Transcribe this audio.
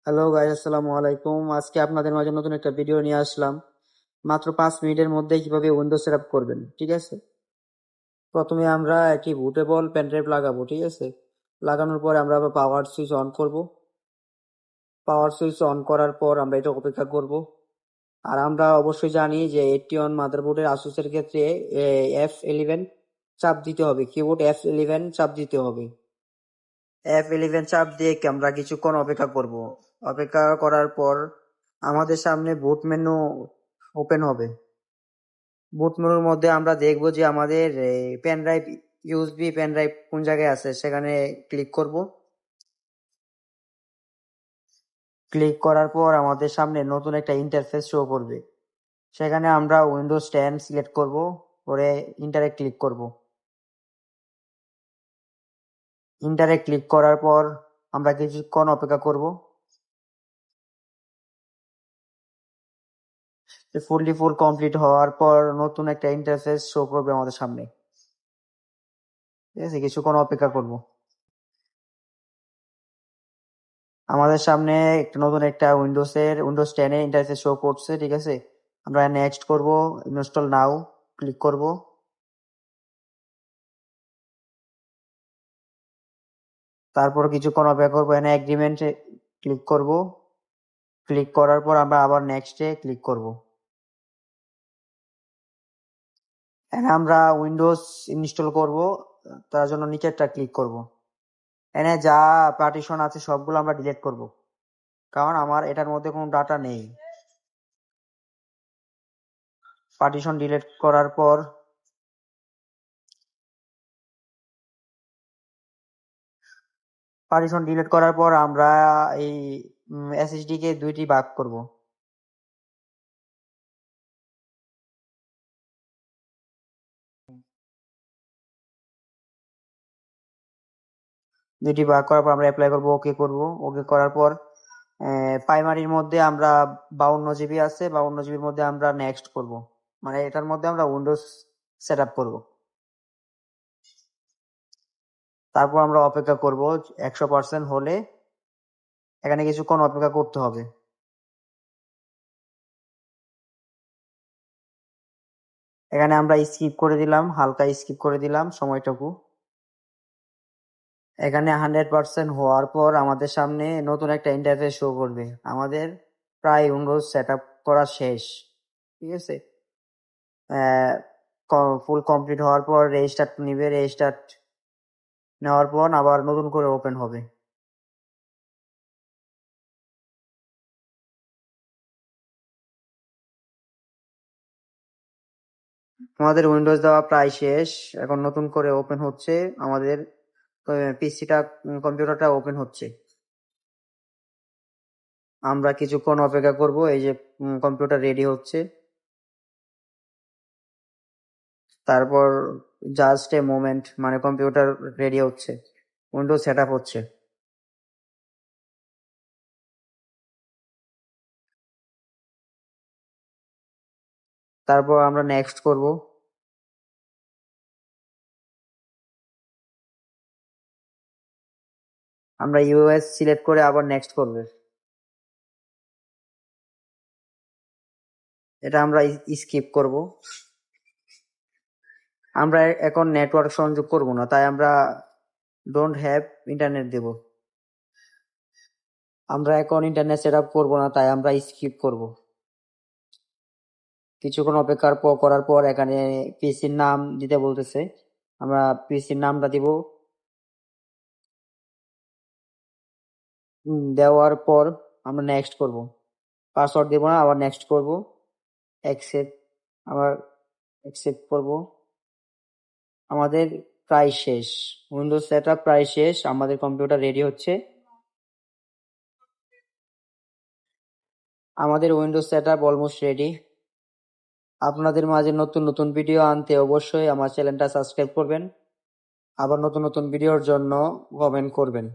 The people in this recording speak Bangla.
হ্যালো গাইস, আসসালামু আলাইকুম। আজকে আপনাদের মাঝে নতুন একটা ভিডিও নিয়ে আসলাম। মাত্র 5 মিনিটের মধ্যে কিভাবে উইন্ডোজ সেটআপ করবেন, ঠিক আছে? প্রথমে আমরা একটি বুটেবল পেন ড্রাইভ লাগাবো, ঠিক আছে? লাগানোর পরে আমরা পাওয়ার সুইচ অন করব। পাওয়ার সুইচ অন করার পর আমরা এটা অপেক্ষা করব। আর আমরা অবশ্যই জানি যে 81 মাদারবোর্ডের আসুসের ক্ষেত্রে F11 চাপ দিতে হবে, কিবোর্ড F11 চাপ দিতে হবে। F11 চাপ দিয়ে আমরা কিছুক্ষণ অপেক্ষা করব। অপেক্ষা করার পর আমাদের সামনে বুট মেনু ওপেন হবে। বুট মেনুর মধ্যে আমরা দেখব যে আমাদের pen drive, USB pen drive কোন জায়গায় আছে, সেখানে ক্লিক করব। ক্লিক করার পর আমাদের সামনে নতুন একটা ইন্টারফেস শো করবে। সেখানে আমরা উইন্ডোজ 10 সিলেক্ট করব, পরে ইন্টারে ক্লিক করব। ইন্টারে ক্লিক করার পর আমরা কিছুক্ষণ অপেক্ষা করব। ফুল কমপ্লিট হওয়ার পর নতুন একটা ইন্টারফেস শো করবে আমাদের সামনে। ঠিক আছে, কিছুক্ষণ অপেক্ষা করব। আমাদের সামনে নতুন একটা উইন্ডোজ 10 এর ইন্টারফেস শো করছে, ঠিক আছে? আমরা নেক্সট করব, ইনস্টল নাও ক্লিক করব। তারপর কিছুক্ষণ অপেক্ষা করব, এখানে এগ্রিমেন্টে ক্লিক করব। ক্লিক করার পর আমরা আবার নেক্সটে ক্লিক করব। এখানে আমরা উইন্ডোজ ইনস্টল করব, তার জন্য নিচেরটা ক্লিক করব। এখানে যা পার্টিশন আছে সবগুলো আমরা ডিলিট করব, কারণ আমার এটার মধ্যে কোনো ডাটা নেই। পার্টিশন ডিলিট করার পর আমরা এই এসএসডি কে দুইটি ভাগ করব। দুইটি ভাগ করার পর আমরা অ্যাপ্লাই করব, ওকে করব। ওকে করার পর প্রাইমারির মধ্যে আমরা 52 জিবি আছে, 52 জিবির মধ্যে আমরা নেক্সট করব। মানে এটার মধ্যে আমরা উইন্ডোজ সেট আপ করবো। তারপর আমরা অপেক্ষা করব 100% হলে। এখানে কিছুক্ষণ অপেক্ষা করতে হবে। এখানে আমরা স্কিপ করে দিলাম, হালকা স্কিপ করে দিলাম সময়টুকু। এখানে 100% হওয়ার পর আমাদের সামনে নতুন একটা ইন্টারফেস শো করবে। আমাদের প্রায় উইন্ডোজ সেট আপ করা শেষ, ঠিক আছে? ফুল কমপ্লিট হওয়ার পর রেজিস্টার্ট নিবে, রেজিস্টার্ট নেওয়ার পর আবার নতুন করে ওপেন হবে। আমাদের উইন্ডোজ দেওয়া প্রায় শেষ, এখন নতুন করে ওপেন হচ্ছে আমাদের পিসিটা, কম্পিউটারটা ওপেন হচ্ছে। আমরা কিছুক্ষণ অপেক্ষা করব, এই যে কম্পিউটার রেডি হচ্ছে। তারপর জাস্ট এ মোমেন্ট, মানে কম্পিউটার রেডি হচ্ছে, উইন্ডোজ সেট আপ হচ্ছে। তারপর আমরা নেক্সট করব। আমরা ইউএস সিলেক্ট করে আবার নেক্সট করবে। এটা আমরা স্কিপ করব। আমরা এখন নেটওয়ার্ক সংযোগ করব না, তাই আমরা ডোন্ট হ্যাভ ইন্টারনেট দেব। আমরা এখন ইন্টারনেট সেট আপ করবো না, তাই আমরা স্কিপ করব। কিছুক্ষণ অপেক্ষার পর করার পর এখানে পিসির নাম দিতে বলতেছে, আমরা পিসির নামটা দিব। দেওয়ার পর আমরা নেক্সট করব। পাসওয়ার্ড দেব না, আবার নেক্সট করব। অ্যাকসেপ্ট, আবার অ্যাকসেপ্ট করব। আমাদের প্রায় শেষ, উইন্ডোজ সেটআপ প্রায় শেষ, আমাদের কম্পিউটার রেডি হচ্ছে। আমাদের উইন্ডোজ সেটআপ অলমোস্ট রেডি। আপনাদের মাঝে নতুন নতুন ভিডিও আনতে অবশ্যই আমার চ্যানেলটা সাবস্ক্রাইব করবেন। আবার নতুন নতুন ভিডিওর জন্য কমেন্ট করবেন।